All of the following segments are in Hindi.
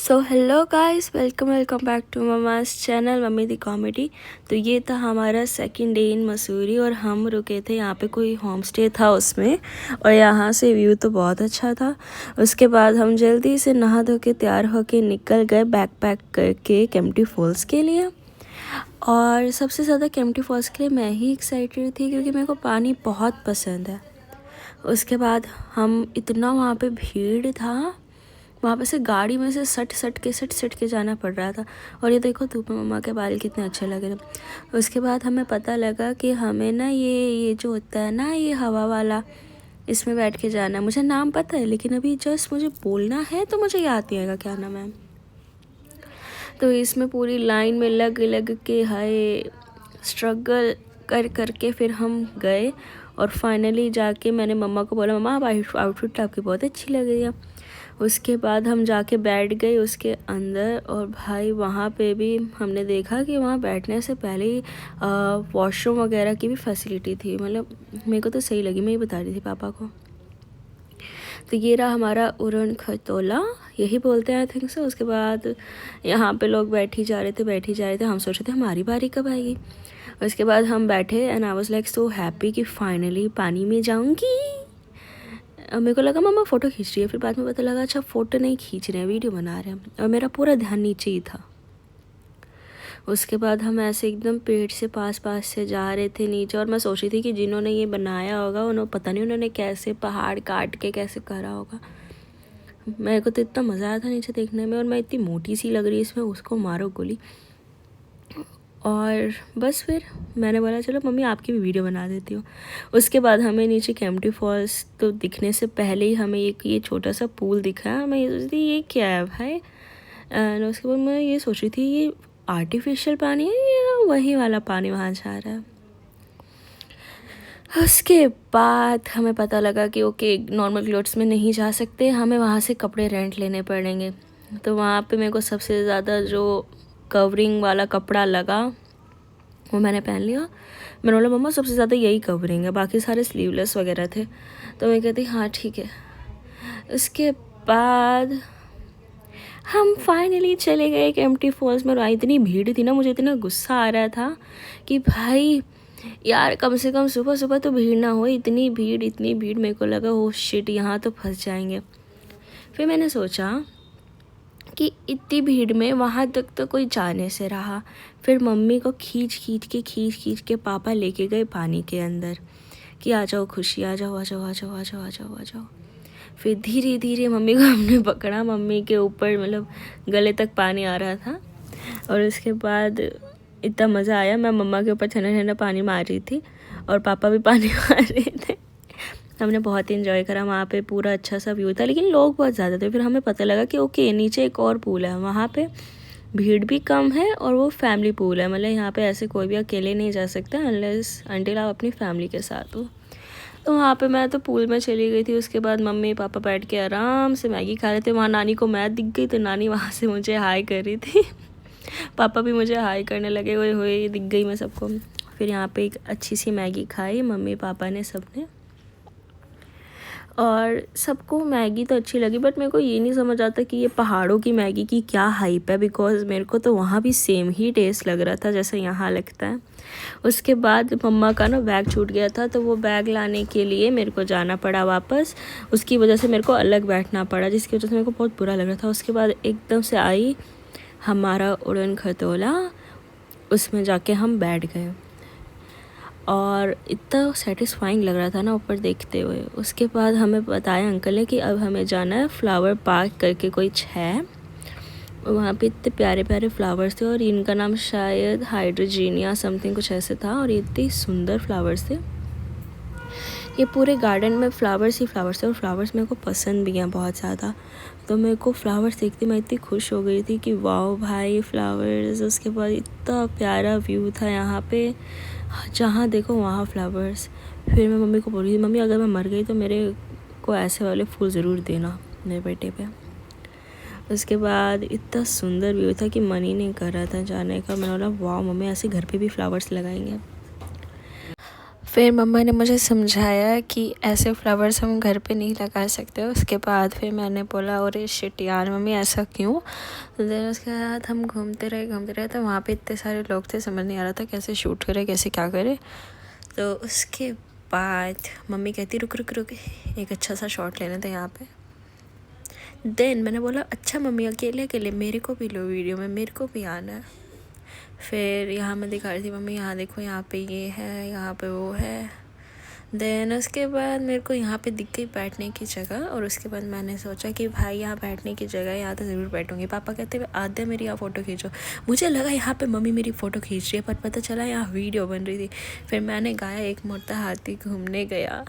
So hello guys, welcome back to mama's channel Mummy दी कॉमेडी। तो ये था हमारा सेकंड डे इन मसूरी और हम रुके थे यहाँ पे, कोई होम स्टे था उसमें, और यहाँ से व्यू तो बहुत अच्छा था। उसके बाद हम जल्दी से नहा धो के तैयार होके निकल गए बैक पैक करके केम्प्टी फॉल्स के लिए। और सबसे ज़्यादा केम्प्टी फॉल्स के लिए मैं ही एक्साइटेड थी क्योंकि मेरे को पानी बहुत पसंद है। उसके बाद हम इतना वहाँ पे भीड़ था, वहाँ पे से गाड़ी में से सट के जाना पड़ रहा था। और ये देखो धूप में मम्मा के बाल कितने अच्छे लगे थे। उसके बाद हमें पता लगा कि हमें ना ये जो होता है ना, ये हवा वाला, इसमें बैठ के जाना है। मुझे नाम पता है लेकिन अभी जस्ट मुझे बोलना है तो मुझे याद नहीं आएगा क्या नाम है। तो इसमें पूरी लाइन में लग के हाय स्ट्रगल करके फिर हम गए। और फाइनली जाके मैंने मम्मा को बोला, मम्मा आप आउटफिट आपकी बहुत अच्छी लग रही है। उसके बाद हम जाके बैठ गए उसके अंदर। और भाई वहाँ पे भी हमने देखा कि वहाँ बैठने से पहले ही वॉशरूम वगैरह की भी फैसिलिटी थी। मतलब मेरे को तो सही लगी, मैं ये बता रही थी पापा को। तो ये रहा हमारा उड़न खटोला, यही बोलते हैं आई थिंक सो। उसके बाद यहाँ पे लोग बैठी जा रहे थे। हम सोच रहे थे हमारी बारी कब आएगी। उसके बाद हम बैठे and I was like so happy कि फाइनली पानी में जाऊँगी। मेरे को लगा मम्मा फ़ोटो खींच रही है, फिर बाद में पता लगा अच्छा फ़ोटो नहीं खींच रहे हैं, वीडियो बना रहे हैं। और मेरा पूरा ध्यान नीचे ही था। उसके बाद हम ऐसे एकदम पेड़ से पास से जा रहे थे नीचे। और मैं सोच रही थी कि जिन्होंने ये बनाया होगा उन्होंने पता नहीं उन्होंने कैसे पहाड़ काट के कैसे करा होगा। मेरे को तो इतना मज़ा आया था नीचे देखने में। और मैं इतनी मोटी सी लग रही इसमें, उसको मारो गोली। और बस फिर मैंने बोला चलो मम्मी आपकी भी वीडियो बना देती हूँ। उसके बाद हमें नीचे केम्प्टी फॉल्स तो दिखने से पहले ही हमें एक ये छोटा सा पूल दिखा। मैं ये सोच रही थी ये क्या है भाई। एंड उसके बाद मैं ये सोच रही थी ये आर्टिफिशियल पानी है या वही वाला पानी वहाँ जा रहा है। उसके बाद हमें पता लगा कि ओके नॉर्मल क्लोथ्स में नहीं जा सकते, हमें वहाँ से कपड़े रेंट लेने पड़ेंगे। तो वहाँ पे मेरे को सबसे ज़्यादा जो कवरिंग वाला कपड़ा लगा वो मैंने पहन लिया। मैंने बोला मम्मा सबसे ज़्यादा यही कवरिंग है, बाकी सारे स्लीवलेस वगैरह थे। तो मैं कहती हाँ ठीक है। उसके बाद हम फाइनली चले गए केम्प्टी फॉल्स में। और इतनी भीड़ थी ना, मुझे इतना गुस्सा आ रहा था कि भाई यार कम से कम सुबह तो भीड़ ना हो। इतनी भीड़ मेरे को लगा ओ शिट यहाँ तो फंस जाएंगे। फिर मैंने सोचा कि इतनी भीड़ में वहाँ तक तो कोई जाने से रहा। फिर मम्मी को खींच के पापा लेके गए पानी के अंदर कि आ जाओ खुशी, आ जाओ। फिर धीरे धीरे मम्मी को हमने पकड़ा। मम्मी के ऊपर मतलब गले तक पानी आ रहा था। और उसके बाद इतना मज़ा आया। मैं मम्मा के ऊपर ठंडा पानी मार रही थी और पापा भी पानी मार रहे थे। हमने बहुत इन्जॉय करा। वहाँ पे पूरा अच्छा सा व्यू था लेकिन लोग बहुत ज़्यादा थे। फिर हमें पता लगा कि ओके नीचे एक और पूल है, वहाँ पे भीड़ भी कम है और वो फैमिली पूल है। मतलब यहाँ पे ऐसे कोई भी अकेले नहीं जा सकता अनटिल आप अपनी फैमिली के साथ हो। तो वहाँ पे मैं तो पूल में चली गई थी। उसके बाद मम्मी पापा बैठ के आराम से मैगी खा रहे थे। वहाँ नानी को मैं दिख गई तो नानी वहाँ से मुझे हाय कर रही थी। पापा भी मुझे हाय करने लगे, हुए दिख गई मैं सबको। फिर यहाँ पे एक अच्छी सी मैगी खाई मम्मी पापा ने सबने। और सबको मैगी तो अच्छी लगी बट मेरे को ये नहीं समझ आता कि ये पहाड़ों की मैगी की क्या हाइप है, बिकॉज़ मेरे को तो वहाँ भी सेम ही टेस्ट लग रहा था जैसे यहाँ लगता है। उसके बाद मम्मा का ना बैग छूट गया था तो वो बैग लाने के लिए मेरे को जाना पड़ा वापस। उसकी वजह से मेरे को अलग बैठना पड़ा जिसकी वजह से मेरे को बहुत बुरा लग रहा था। उसके बाद एकदम से आई हमारा उड़न खटोला, उसमें जाके हम बैठ गए और इतना सेटिस्फाइंग लग रहा था ना ऊपर देखते हुए। उसके बाद हमें बताया अंकल ने कि अब हमें जाना है फ्लावर पार्क करके कुछ है। वहाँ पे इतने प्यारे प्यारे फ्लावर्स थे और इनका नाम शायद हाइड्रोजीनिया समथिंग कुछ ऐसे था। और ये इतने सुंदर फ्लावर्स थे, ये पूरे गार्डन में फ्लावर्स ही फ्लावर्स थे। और फ्लावर्स मेरे को पसंद भी हैं बहुत ज़्यादा। तो मेरे को फ्लावर्स देखते मैं इतनी खुश हो गई थी कि वाओ भाई फ्लावर्स। उसके बाद इतना प्यारा व्यू था यहाँ पे, जहाँ देखो वहाँ फ्लावर्स। फिर मैं मम्मी को बोल रही थी मम्मी अगर मैं मर गई तो मेरे को ऐसे वाले फूल ज़रूर देना मेरे बेटे पे। उसके बाद इतना सुंदर व्यू था कि मन ही नहीं कर रहा था जाने का। मैंने बोला वाह मम्मी ऐसे घर पे भी फ्लावर्स लगाएंगे। फिर मम्मा ने मुझे समझाया कि ऐसे फ्लावर्स हम घर पे नहीं लगा सकते। उसके बाद फिर मैंने बोला अरे शिट यार मम्मी ऐसा क्यों। देन उसके बाद हम घूमते रहे तो वहाँ पे इतने सारे लोग थे, समझ नहीं आ रहा था कैसे शूट करे कैसे क्या करे। तो उसके बाद मम्मी कहती रुक रुक रुक एक अच्छा सा शॉट लेना था यहाँ पे। देन मैंने बोला अच्छा मम्मी अकेले अकेले मेरे को भी लो वीडियो में, मेरे को भी आना है। फिर यहाँ मैं दिखा रही थी मम्मी यहाँ देखो यहाँ पे ये है यहाँ पे वो है। देन उसके बाद मेरे को यहाँ पे दिख गई बैठने की जगह, और उसके बाद मैंने सोचा कि भाई यहाँ बैठने की जगह यहाँ तो ज़रूर बैठूँगी। पापा कहते हुए आधे मेरी यहाँ फ़ोटो खींचो। मुझे लगा यहाँ पे मम्मी मेरी फ़ोटो खींच रही है, पर पता चला यहाँ वीडियो बन रही थी। फिर मैंने गाया एक मोटा हाथी घूमने गया।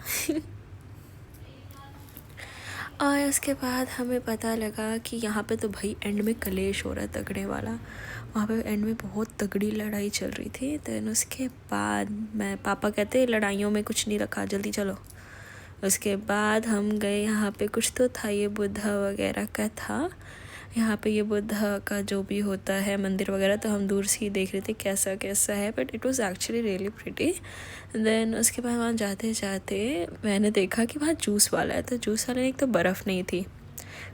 और उसके बाद हमें पता लगा कि यहाँ पे तो भाई एंड में कलेश हो रहा है तगड़े वाला। वहाँ पे एंड में बहुत तगड़ी लड़ाई चल रही थी। देन उसके बाद पापा कहते लड़ाइयों में कुछ नहीं रखा जल्दी चलो। उसके बाद हम गए, यहाँ पे कुछ तो था ये बुद्धा वगैरह का था। यहाँ पे ये बुद्धा का जो भी होता है मंदिर वगैरह, तो हम दूर से ही देख रहे थे कैसा कैसा है, but it was actually really pretty. Then उसके बाद वहाँ जाते जाते मैंने देखा कि वहाँ जूस वाला है, तो जूस वाले में एक तो बर्फ़ नहीं थी।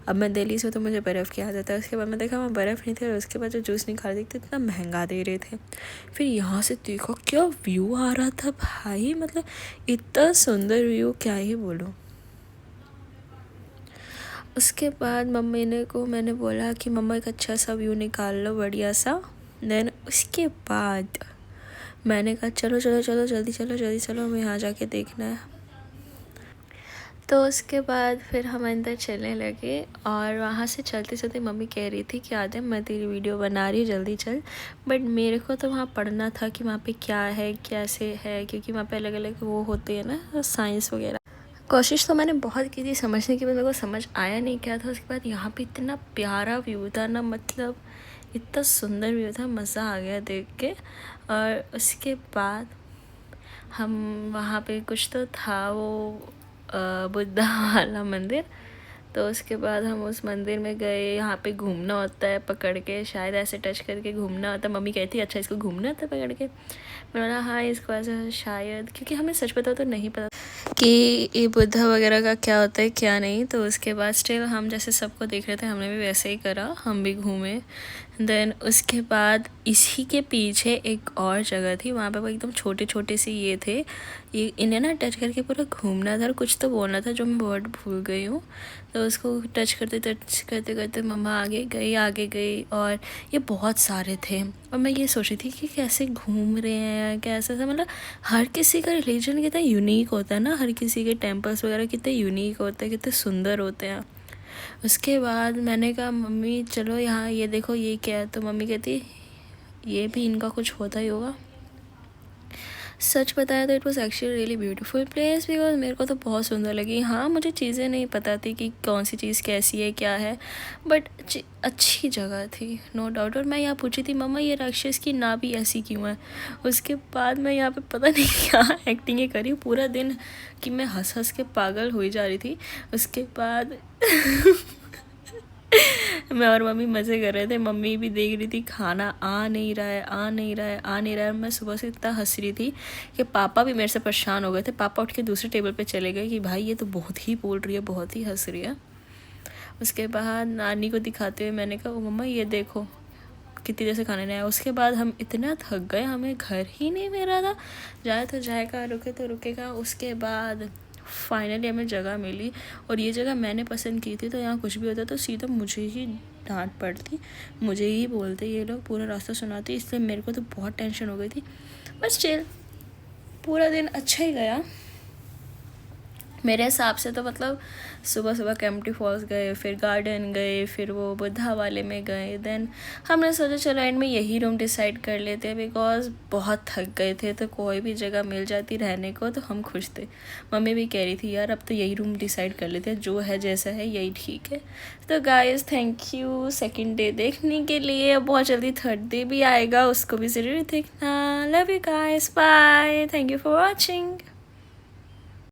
अब मैं दिल्ली से तो मुझे बर्फ़ की आदत है। उसके बाद मैं देखा वहाँ बर्फ़ नहीं थी, और उसके बाद जो जूस निकाल देखते इतना महंगा दे रहे थे। फिर यहाँ से देखो क्या व्यू आ रहा था भाई, मतलब इतना सुंदर व्यू क्या ही बोलूँ। उसके बाद मैंने बोला कि मम्मा एक अच्छा सा व्यू निकाल लो बढ़िया सा। देन उसके बाद मैंने कहा चलो चलो चलो जल्दी चलो हमें यहाँ जाके देखना है। तो उसके बाद फिर हम अंदर चलने लगे, और वहाँ से चलते चलते मम्मी कह रही थी कि आदम मैं तेरी वीडियो बना रही जल्दी चल। बट मेरे को तो वहाँ पढ़ना था कि वहाँ पे क्या है कैसे है, क्योंकि वहाँ पे अलग अलग वो होते हैं ना साइंस वगैरह। कोशिश तो मैंने बहुत की थी समझने की, मेरे को समझ आया नहीं क्या था। उसके बाद यहाँ पे इतना प्यारा व्यू था ना, मतलब इतना सुंदर व्यू था, मज़ा आ गया देख के। और उसके बाद हम वहाँ पे कुछ तो था वो बुद्धा वाला मंदिर। तो उसके बाद हम उस मंदिर में गए। यहाँ पे घूमना होता है पकड़ के, शायद ऐसे टच करके घूमना होता है। मम्मी कहती है अच्छा इसको घूमना होता है पकड़ के। मैंने बोला हाँ इसको ऐसा शायद, क्योंकि हमें सच पता तो नहीं पता कि ये बुद्धा वगैरह का क्या होता है क्या नहीं। तो उसके बाद स्टिल हम जैसे सबको देख रहे थे हमने भी वैसे ही करा, हम भी घूमे। देन उसके बाद इसी के पीछे एक और जगह थी, वहाँ पे वो एकदम छोटे छोटे से ये थे, ये इन्हें ना टच करके पूरा घूमना था और कुछ तो बोलना था जो मैं वर्ड भूल गई हूँ। तो उसको टच करते करते मम्मा आगे गई और ये बहुत सारे थे। और मैं ये सोच रही थी कि कैसे घूम रहे हैं कैसे सा, मतलब हर किसी का रिलीजन कितना यूनिक होता है ना, हर किसी के टेम्पल्स वगैरह कितने यूनिक होते हैं, कितने सुंदर होते हैं। उसके बाद मैंने कहा मम्मी चलो यहाँ ये देखो ये क्या है। तो मम्मी कहती ये भी इनका कुछ होता ही होगा। सच बताया तो it was actually really beautiful place, because मेरे को तो बहुत सुंदर लगी। हाँ मुझे चीज़ें नहीं पता थी कि कौन सी चीज़ कैसी है क्या है, बट अच्छी जगह थी नो डाउट। और मैं यहाँ पूछी थी मम्मा ये राक्षस की नाभि ऐसी क्यों है। उसके बाद मैं यहाँ पे पता नहीं क्या एक्टिंगें करी पूरा दिन कि मैं हंस हंस के पागल हो जा रही थी। उसके बाद मैं और मम्मी मज़े कर रहे थे, मम्मी भी देख रही थी खाना आ नहीं रहा है। मैं सुबह से इतना हंस रही थी कि पापा भी मेरे से परेशान हो गए थे। पापा उठ के दूसरे टेबल पे चले गए कि भाई ये तो बहुत ही बोल रही है, बहुत ही हंस रही है। उसके बाद नानी को दिखाते हुए मैंने कहा मम्मा ये देखो कितनी देर से खाने नहीं आया। उसके बाद हम इतना थक गए, हमें घर ही नहीं मिल रहा था, जाए तो जाएगा रुके तो रुकेगा। उसके बाद फाइनली हमें जगह मिली, और ये जगह मैंने पसंद की थी, तो यहाँ कुछ भी होता तो सीधा मुझे ही डांट पड़ती, मुझे ही बोलते ये लोग, पूरा रास्ता सुनाते। इसलिए मेरे को तो बहुत टेंशन हो गई थी, बस स्टिल पूरा दिन अच्छा ही गया मेरे हिसाब से। तो मतलब सुबह सुबह केम्प्टी फॉल्स गए, फिर गार्डन गए, फिर वो बुद्धा वाले में गए। देन हमने सोचा चलो एंड में यही रूम डिसाइड कर लेते हैं, बिकॉज बहुत थक गए थे, तो कोई भी जगह मिल जाती रहने को तो हम खुश थे। मम्मी भी कह रही थी यार अब तो यही रूम डिसाइड कर लेते हैं, जो है जैसा है यही ठीक है। तो guys thank you second day देखने के लिए। बहुत जल्दी थर्ड डे भी आएगा, उसको भी ज़रूर देखना। Love you guys, bye, thank you for watching.